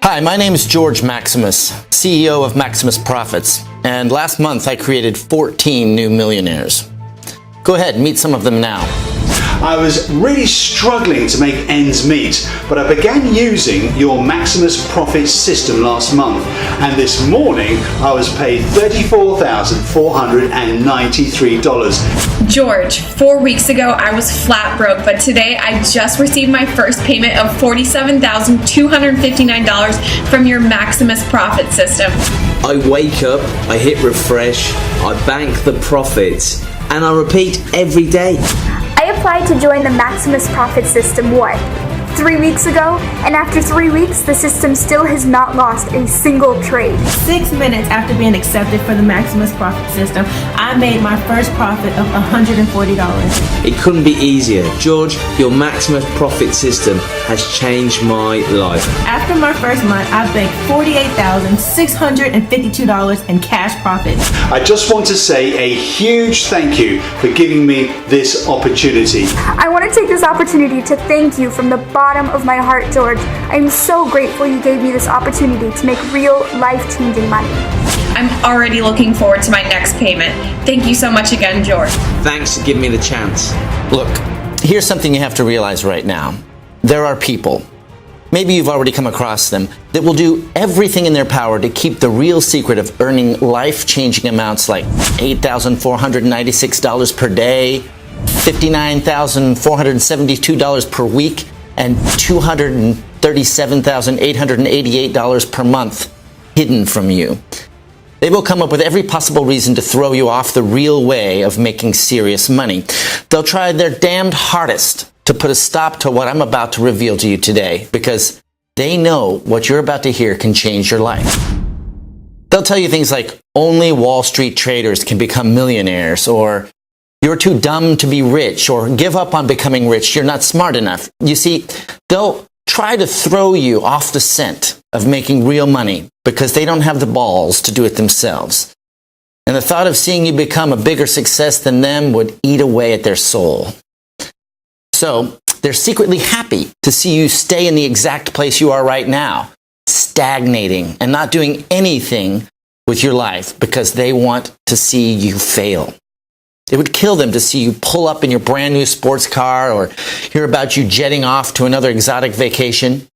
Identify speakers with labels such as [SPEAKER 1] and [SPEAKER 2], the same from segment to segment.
[SPEAKER 1] Hi, my name is George Maximus, CEO of Maximus Profits, and last month I created 14 new millionaires. Go ahead, meet some of them now.
[SPEAKER 2] I was really struggling to make ends meet, but I began using your Maximus Profits system last month, and this morning I was paid $34,493.
[SPEAKER 3] George, 4 weeks ago I was flat broke, but today I just received my first payment of $47,259 from your Maximus Profit system.
[SPEAKER 4] I wake up, I hit refresh, I bank the profits, and I repeat every day.
[SPEAKER 5] I applied to join the Maximus Profit system, 3 weeks ago, and after 3 weeks, the system still has not lost a single trade.
[SPEAKER 6] 6 minutes after being accepted for the Maximus Profit system, I made my first profit of $140.
[SPEAKER 4] It couldn't be easier. George, your Maximus Profit system has changed my life.
[SPEAKER 6] After my first month, I banked $48,652 in cash profit.
[SPEAKER 2] I just want to say a huge thank you for giving me this opportunity.
[SPEAKER 5] I want to take this opportunity to thank you from the bottom of my heart, George. I am so grateful you gave me this opportunity to make real life-changing money.
[SPEAKER 3] I'm already looking forward to my next payment. Thank you so much again, George.
[SPEAKER 4] Thanks for giving me the chance.
[SPEAKER 1] Look, here's something you have to realize right now. There are people, maybe you've already come across them, that will do everything in their power to keep the real secret of earning life-changing amounts like $8,496 per day, $59,472 per week, and $237,888 per month hidden from you. They will come up with every possible reason to throw you off the real way of making serious money. They'll try their damned hardest to put a stop to what I'm about to reveal to you today, because they know what you're about to hear can change your life. They'll tell you things like, only Wall Street traders can become millionaires, or you're too dumb to be rich, or give up on becoming rich, you're not smart enough. You see, they'll try to throw you off the scent of making real money because they don't have the balls to do it themselves. And the thought of seeing you become a bigger success than them would eat away at their soul. So they're secretly happy to see you stay in the exact place you are right now, stagnating and not doing anything with your life because they want to see you fail. It would kill them to see you pull up in your brand new sports car or hear about you jetting off to another exotic vacation.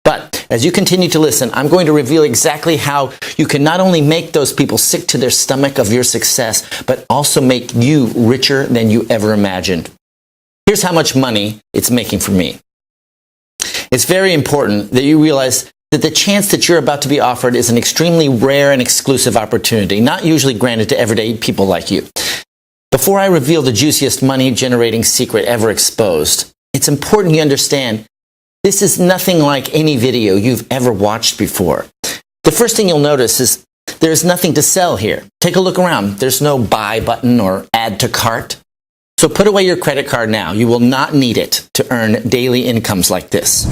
[SPEAKER 1] But as you continue to listen, I'm going to reveal exactly how you can not only make those people sick to their stomach of your success, but also make you richer than you ever imagined. Here's how much money it's making for me. It's very important that you realize that the chance that you're about to be offered is an extremely rare and exclusive opportunity, not usually granted to everyday people like you. Before I reveal the juiciest money-generating secret ever exposed, it's important you understand this is nothing like any video you've ever watched before. The first thing you'll notice is there's nothing to sell here. Take a look around. There's no buy button or add to cart. So put away your credit card now. You will not need it to earn daily incomes like this.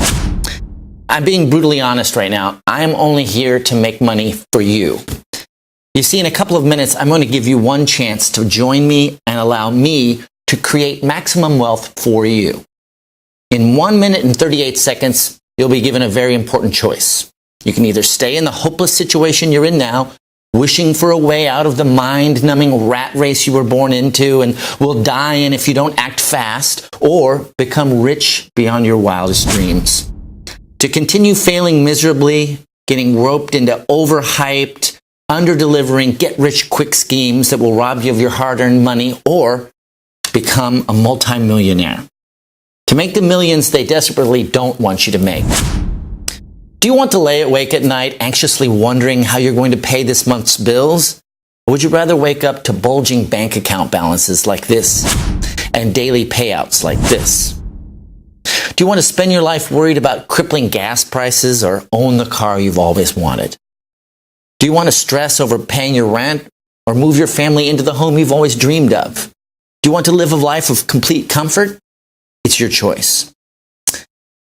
[SPEAKER 1] I'm being brutally honest right now. I am only here to make money for you. You see, in a couple of minutes, I'm going to give you one chance to join me and allow me to create maximum wealth for you. In 1 minute and 38 seconds, you'll be given a very important choice. You can either stay in the hopeless situation you're in now, wishing for a way out of the mind-numbing rat race you were born into and will die in if you don't act fast, or become rich beyond your wildest dreams. To continue failing miserably, getting roped into overhyped, under-delivering, get-rich-quick schemes that will rob you of your hard-earned money, or become a multimillionaire. To make the millions they desperately don't want you to make. Do you want to lay awake at night anxiously wondering how you're going to pay this month's bills? Or would you rather wake up to bulging bank account balances like this and daily payouts like this? Do you want to spend your life worried about crippling gas prices or own the car you've always wanted? Do you want to stress over paying your rent or move your family into the home you've always dreamed of? Do you want to live a life of complete comfort? It's your choice.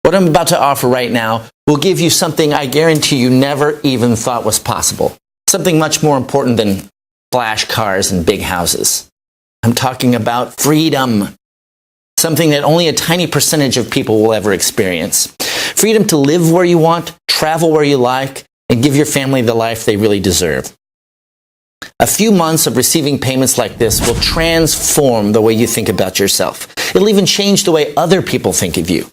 [SPEAKER 1] What I'm about to offer right now will give you something I guarantee you never even thought was possible. Something much more important than flash cars and big houses. I'm talking about freedom. something that only a tiny percentage of people will ever experience. Freedom to live where you want, travel where you like, and give your family the life they really deserve. A few months of receiving payments like this will transform the way you think about yourself. It'll even change the way other people think of you.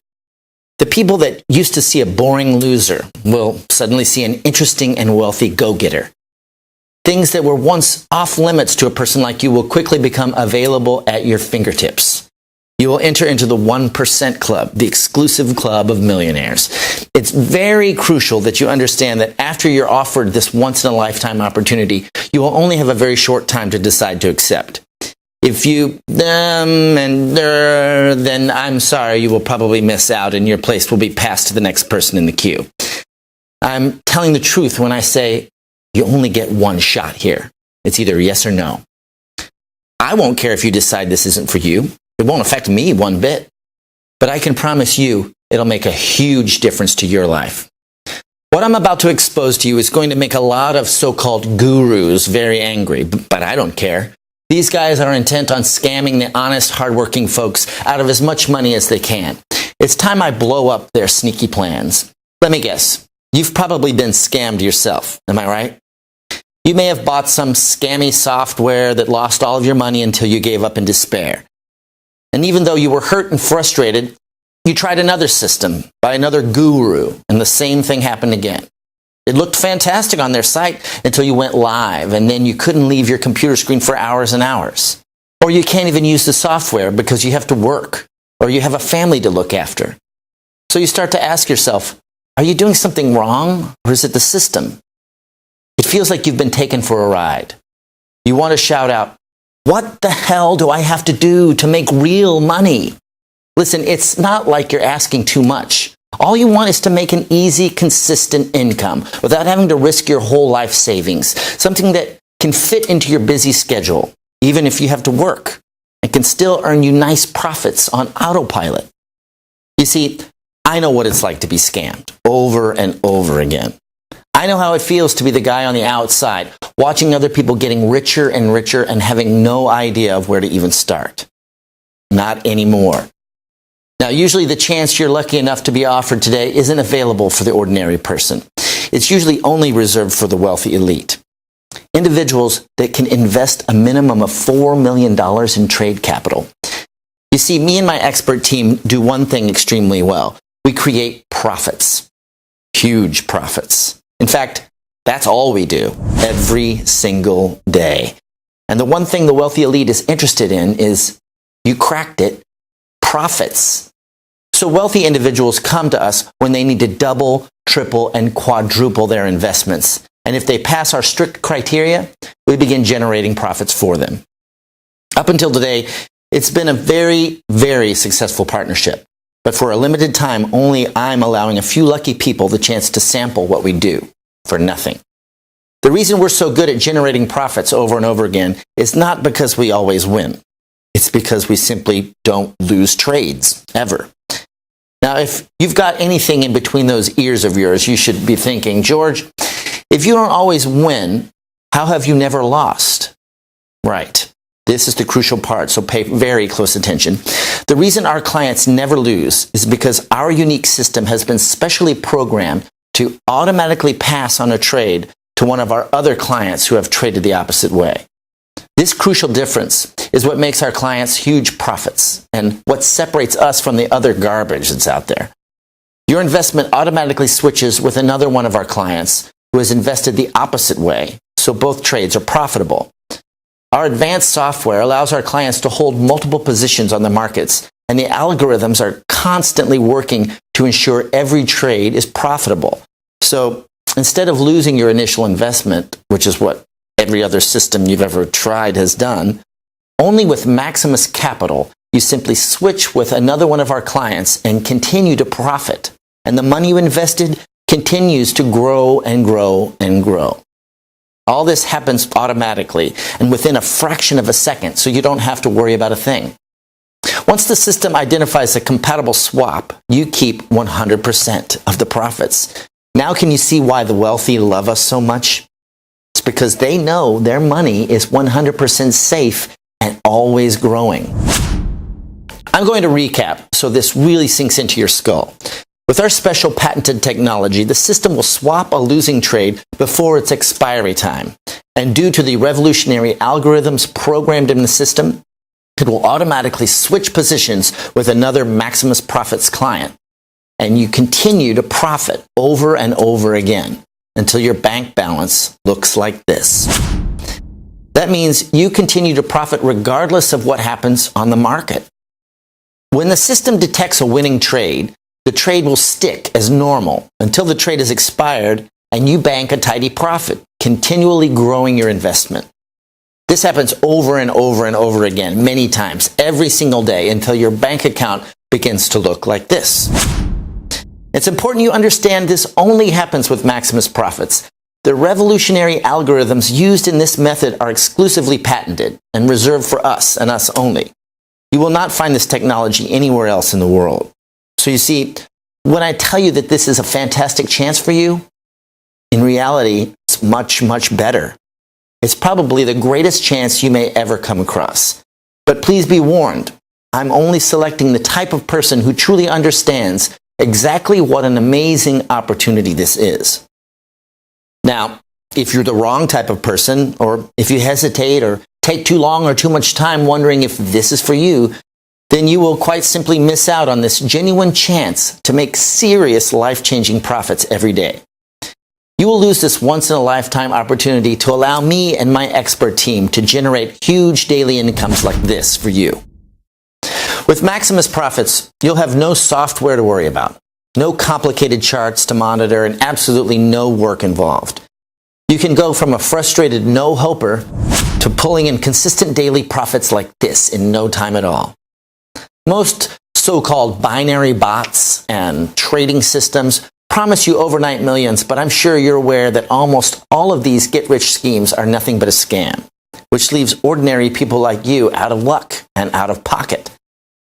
[SPEAKER 1] The people that used to see a boring loser will suddenly see an interesting and wealthy go-getter. Things that were once off limits to a person like you will quickly become available at your fingertips. You will enter into the 1% club, the exclusive club of millionaires. It's very crucial that you understand that after you're offered this once-in-a-lifetime opportunity, you will only have a very short time to decide to accept. If you then I'm sorry, you will probably miss out and your place will be passed to the next person in the queue. I'm telling the truth when I say you only get one shot here. It's either yes or no. I won't care if you decide this isn't for you. It won't affect me one bit. But I can promise you it'll make a huge difference to your life. What I'm about to expose to you is going to make a lot of so-called gurus very angry, but I don't care. These guys are intent on scamming the honest, hardworking folks out of as much money as they can. It's time I blow up their sneaky plans. Let me guess. You've probably been scammed yourself. Am I right? You may have bought some scammy software that lost all of your money until you gave up in despair. And even though you were hurt and frustrated, you tried another system by another guru, and the same thing happened again. It looked fantastic on their site until you went live, and then you couldn't leave your computer screen for hours and hours. Or you can't even use the software because you have to work, or you have a family to look after. So you start to ask yourself, are you doing something wrong, or is it the system? It feels like you've been taken for a ride. You want to shout out, what the hell do I have to do to make real money? Listen, it's not like you're asking too much. All you want is to make an easy, consistent income without having to risk your whole life savings. Something that can fit into your busy schedule, even if you have to work, and can still earn you nice profits on autopilot. You see, I know what it's like to be scammed over and over again. I know how it feels to be the guy on the outside, watching other people getting richer and richer and having no idea of where to even start. Not anymore. Now, usually the chance you're lucky enough to be offered today isn't available for the ordinary person. It's usually only reserved for the wealthy elite. Individuals that can invest a minimum of $4 million in trade capital. You see, me and my expert team do one thing extremely well. We create profits. Huge profits. In fact, that's all we do every single day. And the one thing the wealthy elite is interested in is, you cracked it, profits. So wealthy individuals come to us when they need to double, triple, and quadruple their investments. And if they pass our strict criteria, we begin generating profits for them. Up until today, it's been a very, very successful partnership. But for a limited time, only I'm allowing a few lucky people the chance to sample what we do for nothing. The reason we're so good at generating profits over and over again is not because we always win. It's because we simply don't lose trades, ever. Now, if you've got anything in between those ears of yours, you should be thinking, George, if you don't always win, how have you never lost? Right. This is the crucial part, so pay very close attention. The reason our clients never lose is because our unique system has been specially programmed to automatically pass on a trade to one of our other clients who have traded the opposite way. This crucial difference is what makes our clients huge profits and what separates us from the other garbage that's out there. Your investment automatically switches with another one of our clients who has invested the opposite way, so both trades are profitable. Our advanced software allows our clients to hold multiple positions on the markets, and the algorithms are constantly working to ensure every trade is profitable. So instead of losing your initial investment, which is what every other system you've ever tried has done, only with Maximus Capital, you simply switch with another one of our clients and continue to profit. And the money you invested continues to grow and grow and grow. All this happens automatically and within a fraction of a second, so you don't have to worry about a thing. Once the system identifies a compatible swap, you keep 100% of the profits. Now can you see why the wealthy love us so much? It's because they know their money is 100% safe and always growing. I'm going to recap so this really sinks into your skull. With our special patented technology, the system will swap a losing trade before its expiry time. And due to the revolutionary algorithms programmed in the system, it will automatically switch positions with another Maximus Profits client. And you continue to profit over and over again until your bank balance looks like this. That means you continue to profit regardless of what happens on the market. When the system detects a winning trade, the trade will stick as normal until the trade is expired and you bank a tidy profit, continually growing your investment. This happens over and over and over again, many times, every single day, until your bank account begins to look like this. It's important you understand this only happens with Maximus Profits. The revolutionary algorithms used in this method are exclusively patented and reserved for us and us only. You will not find this technology anywhere else in the world. So you see, when I tell you that this is a fantastic chance for you, in reality, it's much, much better. It's probably the greatest chance you may ever come across. But please be warned, I'm only selecting the type of person who truly understands exactly what an amazing opportunity this is. Now, if you're the wrong type of person, or if you hesitate or take too long or too much time wondering if this is for you, then you will quite simply miss out on this genuine chance to make serious life-changing profits every day. You will lose this once-in-a-lifetime opportunity to allow me and my expert team to generate huge daily incomes like this for you. With Maximus Profits, you'll have no software to worry about, no complicated charts to monitor, and absolutely no work involved. You can go from a frustrated no-hoper to pulling in consistent daily profits like this in no time at all. Most so-called binary bots and trading systems promise you overnight millions, but I'm sure you're aware that almost all of these get-rich schemes are nothing but a scam, which leaves ordinary people like you out of luck and out of pocket.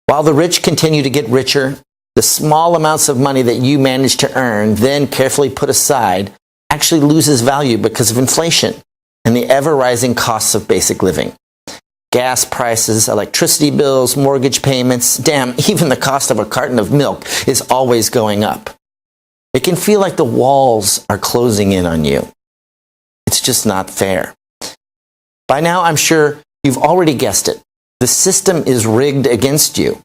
[SPEAKER 1] While the rich continue to get richer, the small amounts of money that you manage to earn, then carefully put aside, actually loses value because of inflation and the ever-rising costs of basic living. Gas prices, electricity bills, mortgage payments, damn, even the cost of a carton of milk is always going up. It can feel like the walls are closing in on you. It's just not fair. By now, I'm sure you've already guessed it. The system is rigged against you.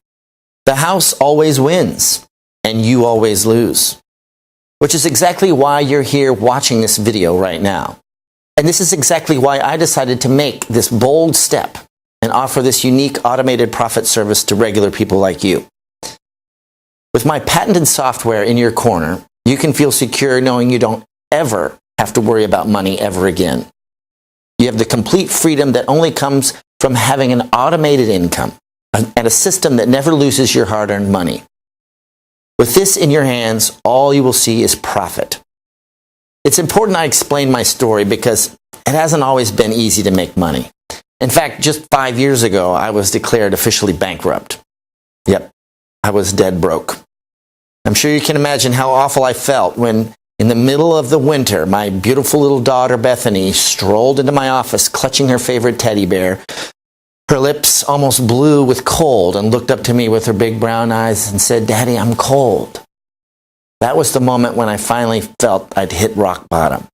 [SPEAKER 1] The house always wins, and you always lose. Which is exactly why you're here watching this video right now. And this is exactly why I decided to make this bold step and offer this unique automated profit service to regular people like you. With my patented software in your corner, you can feel secure knowing you don't ever have to worry about money ever again. You have the complete freedom that only comes from having an automated income and a system that never loses your hard-earned money. With this in your hands, all you will see is profit. It's important I explain my story because it hasn't always been easy to make money. In fact, just 5 years ago, I was declared officially bankrupt. Yep, I was dead broke. I'm sure you can imagine how awful I felt when, in the middle of the winter, my beautiful little daughter, Bethany, strolled into my office clutching her favorite teddy bear. Her lips almost blue with cold and looked up to me with her big brown eyes and said, "Daddy, I'm cold." That was the moment when I finally felt I'd hit rock bottom.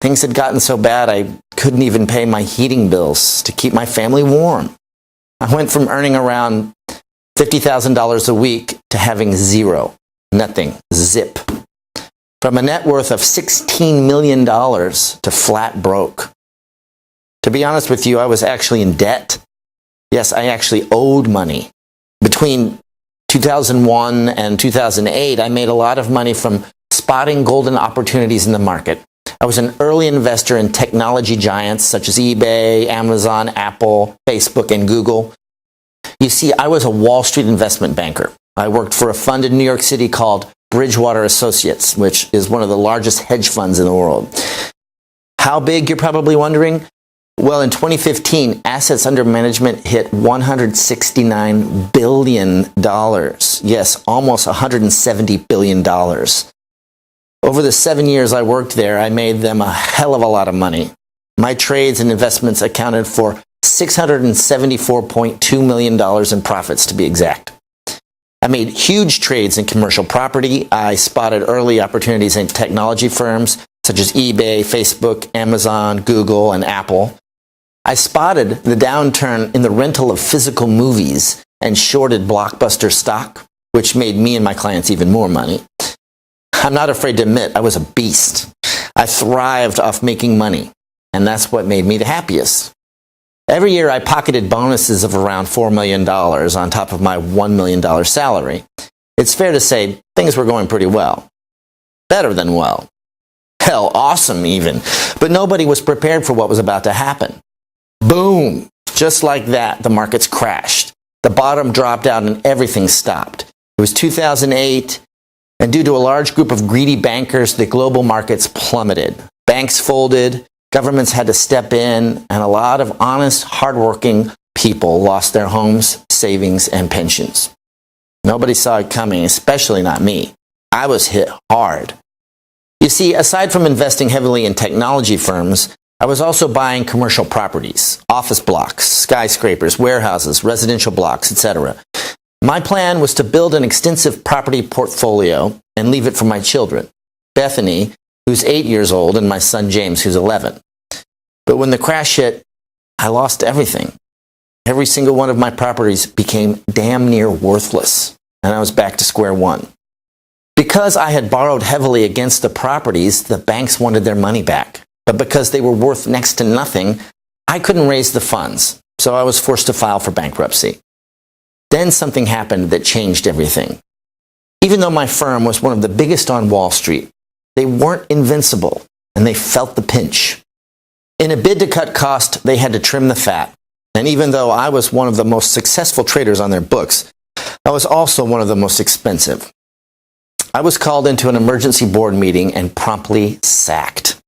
[SPEAKER 1] Things had gotten so bad I couldn't even pay my heating bills to keep my family warm. I went from earning around $50,000 a week to having zero, nothing, zip. From a net worth of $16 million to flat broke. To be honest with you, I was actually in debt. Yes, I actually owed money. Between 2001 and 2008, I made a lot of money from spotting golden opportunities in the market. I was an early investor in technology giants such as eBay, Amazon, Apple, Facebook, and Google. You see, I was a Wall Street investment banker. I worked for a fund in New York City called Bridgewater Associates, which is one of the largest hedge funds in the world. How big, you're probably wondering? Well, in 2015, assets under management hit $169 billion. Yes, almost $170 billion. Over the 7 years I worked there, I made them a hell of a lot of money. My trades and investments accounted for $674.2 million in profits to be exact. I made huge trades in commercial property. I spotted early opportunities in technology firms such as eBay, Facebook, Amazon, Google, and Apple. I spotted the downturn in the rental of physical movies and shorted Blockbuster stock, which made me and my clients even more money. I'm not afraid to admit I was a beast. I thrived off making money, and that's what made me the happiest. Every year I pocketed bonuses of around $4 million on top of my $1 million salary. It's fair to say things were going pretty well. Better than well. Hell, awesome even. But nobody was prepared for what was about to happen. Boom! Just like that, the markets crashed. The bottom dropped out and everything stopped. It was 2008, and due to a large group of greedy bankers, the global markets plummeted. Banks folded, governments had to step in, and a lot of honest, hardworking people lost their homes, savings, and pensions. Nobody saw it coming, especially not me. I was hit hard. You see, aside from investing heavily in technology firms, I was also buying commercial properties, office blocks, skyscrapers, warehouses, residential blocks, etc. My plan was to build an extensive property portfolio and leave it for my children, Bethany, who's 8 years old, and my son James, who's 11. But when the crash hit, I lost everything. Every single one of my properties became damn near worthless, and I was back to square one. Because I had borrowed heavily against the properties, the banks wanted their money back. But because they were worth next to nothing, I couldn't raise the funds, so I was forced to file for bankruptcy. Then something happened that changed everything. Even though my firm was one of the biggest on Wall Street, they weren't invincible, and they felt the pinch. In a bid to cut cost, they had to trim the fat. And even though I was one of the most successful traders on their books, I was also one of the most expensive. I was called into an emergency board meeting and promptly sacked.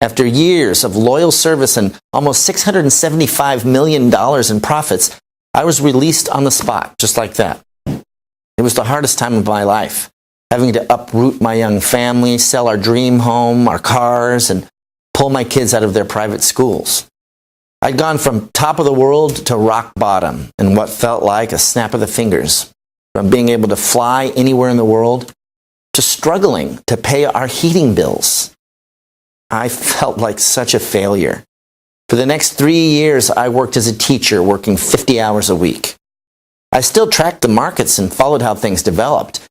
[SPEAKER 1] After years of loyal service and almost $675 million in profits, I was released on the spot, just like that. It was the hardest time of my life, having to uproot my young family, sell our dream home, our cars, and pull my kids out of their private schools. I'd gone from top of the world to rock bottom in what felt like a snap of the fingers, from being able to fly anywhere in the world to struggling to pay our heating bills. I felt like such a failure. For the next 3 years, I worked as a teacher, working 50 hours a week. I still tracked the markets and followed how things developed.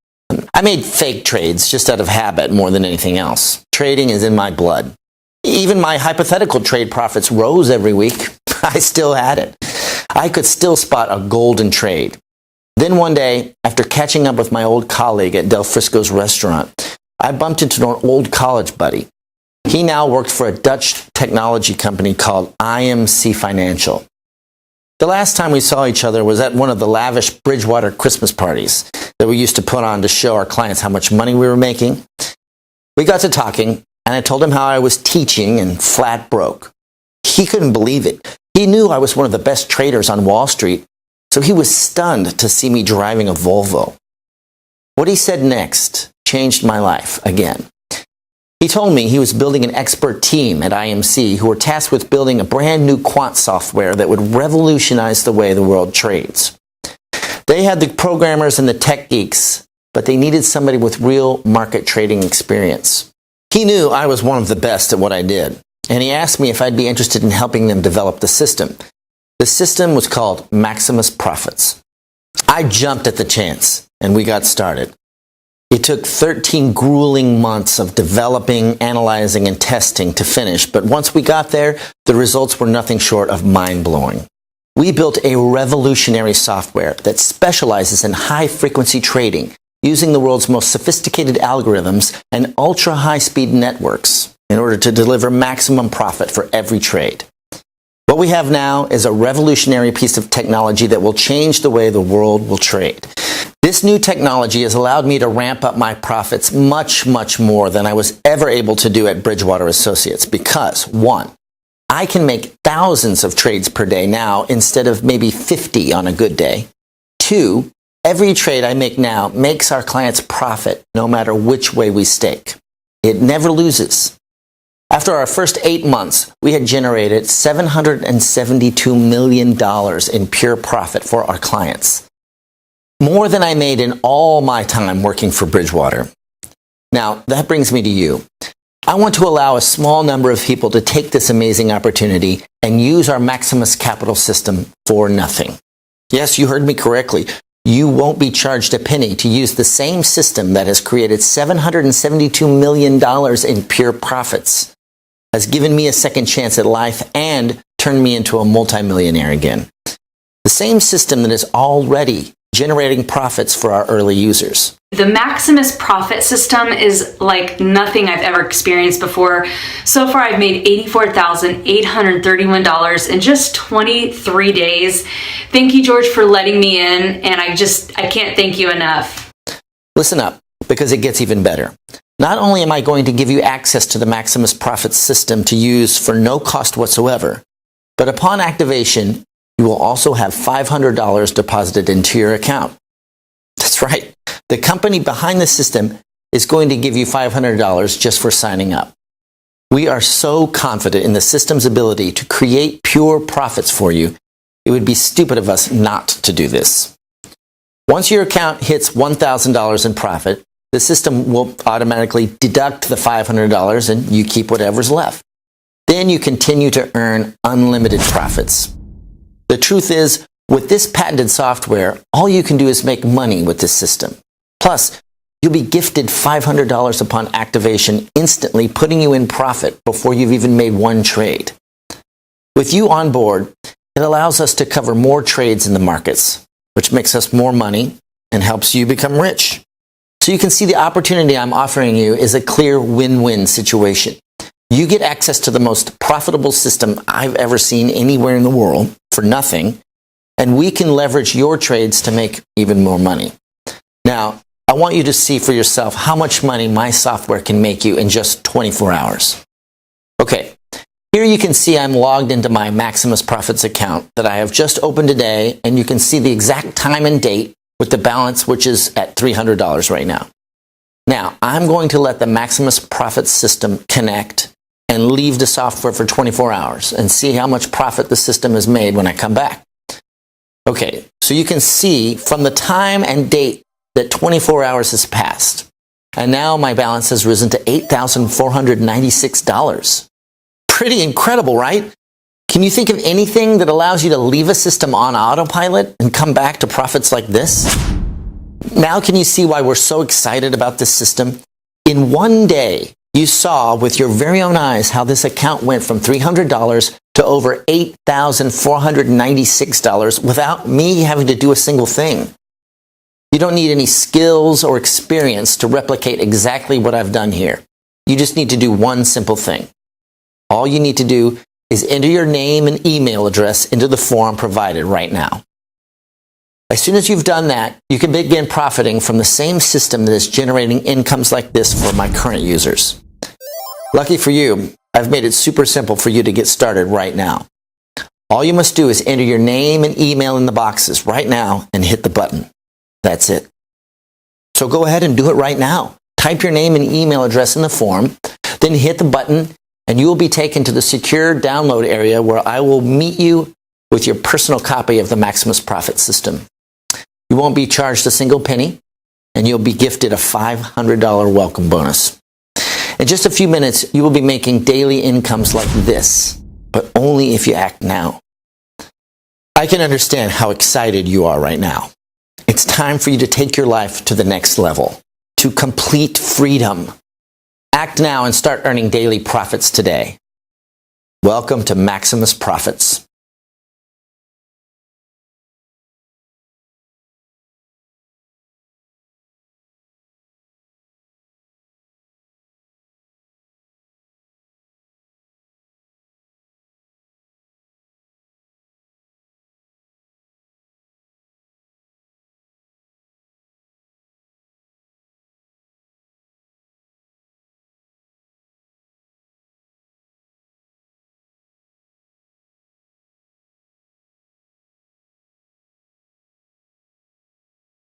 [SPEAKER 1] I made fake trades just out of habit more than anything else. Trading is in my blood. Even my hypothetical trade profits rose every week. I still had it. I could still spot a golden trade. Then one day, after catching up with my old colleague at Del Frisco's restaurant, I bumped into an old college buddy. He now worked for a Dutch technology company called IMC Financial. The last time we saw each other was at one of the lavish Bridgewater Christmas parties that we used to put on to show our clients how much money we were making. We got to talking, and I told him how I was teaching and flat broke. He couldn't believe it. He knew I was one of the best traders on Wall Street, so he was stunned to see me driving a Volvo. What he said next changed my life again. He told me he was building an expert team at IMC who were tasked with building a brand new quant software that would revolutionize the way the world trades. They had the programmers and the tech geeks, but they needed somebody with real market trading experience. He knew I was one of the best at what I did, and he asked me if I'd be interested in helping them develop the system. The system was called Maximus Profits. I jumped at the chance, and we got started. It took 13 grueling months of developing, analyzing, and testing to finish, but once we got there, the results were nothing short of mind-blowing. We built a revolutionary software that specializes in high-frequency trading, using the world's most sophisticated algorithms and ultra-high-speed networks in order to deliver maximum profit for every trade. What we have now is a revolutionary piece of technology that will change the way the world will trade. This new technology has allowed me to ramp up my profits much, much more than I was ever able to do at Bridgewater Associates because, 1, I can make thousands of trades per day now instead of maybe 50 on a good day. 2, every trade I make now makes our clients profit no matter which way we stake. It never loses. After our first 8 months, we had generated $772 million in pure profit for our clients. More than I made in all my time working for Bridgewater. Now, that brings me to you. I want to allow a small number of people to take this amazing opportunity and use our Maximus Capital system for nothing. Yes, you heard me correctly. You won't be charged a penny to use the same system that has created $772 million in pure profits, has given me a second chance at life, and turned me into a multimillionaire again. The same system that is already generating profits for our early users.
[SPEAKER 7] The Maximus profit system is like nothing I've ever experienced before. So far, I've made $84,831 in just 23 days. Thank you, George, for letting me in, and I can't thank you enough.
[SPEAKER 1] Listen up, because it gets even better. Not only am I going to give you access to the Maximus profit system to use for no cost whatsoever, but upon activation, you will also have $500 deposited into your account. That's right. The company behind the system is going to give you $500 just for signing up. We are so confident in the system's ability to create pure profits for you, it would be stupid of us not to do this. Once your account hits $1,000 in profit, the system will automatically deduct the $500 and you keep whatever's left. Then you continue to earn unlimited profits. The truth is, with this patented software, all you can do is make money with this system. Plus, you'll be gifted $500 upon activation, instantly putting you in profit before you've even made one trade. With you on board, it allows us to cover more trades in the markets, which makes us more money and helps you become rich. So you can see the opportunity I'm offering you is a clear win-win situation. You get access to the most profitable system I've ever seen anywhere in the world for nothing, and we can leverage your trades to make even more money. Now, I want you to see for yourself how much money my software can make you in just 24 hours. Okay, here you can see I'm logged into my Maximus Profits account that I have just opened today, and you can see the exact time and date with the balance, which is at $300 right now. Now, I'm going to let the Maximus Profits system connect and leave the software for 24 hours and see how much profit the system has made when I come back. Okay, so you can see from the time and date that 24 hours has passed, and now my balance has risen to $8,496. Pretty incredible, right? Can you think of anything that allows you to leave a system on autopilot and come back to profits like this? Now can you see why we're so excited about this system? In one day, you saw with your very own eyes how this account went from $300 to over $8,496 without me having to do a single thing. You don't need any skills or experience to replicate exactly what I've done here. You just need to do one simple thing. All you need to do is enter your name and email address into the form provided right now. As soon as you've done that, you can begin profiting from the same system that is generating incomes like this for my current users. Lucky for you, I've made it super simple for you to get started right now. All you must do is enter your name and email in the boxes right now and hit the button. That's it. So go ahead and do it right now. Type your name and email address in the form, then hit the button, and you will be taken to the secure download area where I will meet you with your personal copy of the Maximus Profit system. You won't be charged a single penny, and you'll be gifted a $500 welcome bonus. In just a few minutes, you will be making daily incomes like this, but only if you act now. I can understand how excited you are right now. It's time for you to take your life to the next level, to complete freedom. Act now and start earning daily profits today. Welcome to Maximus Profits.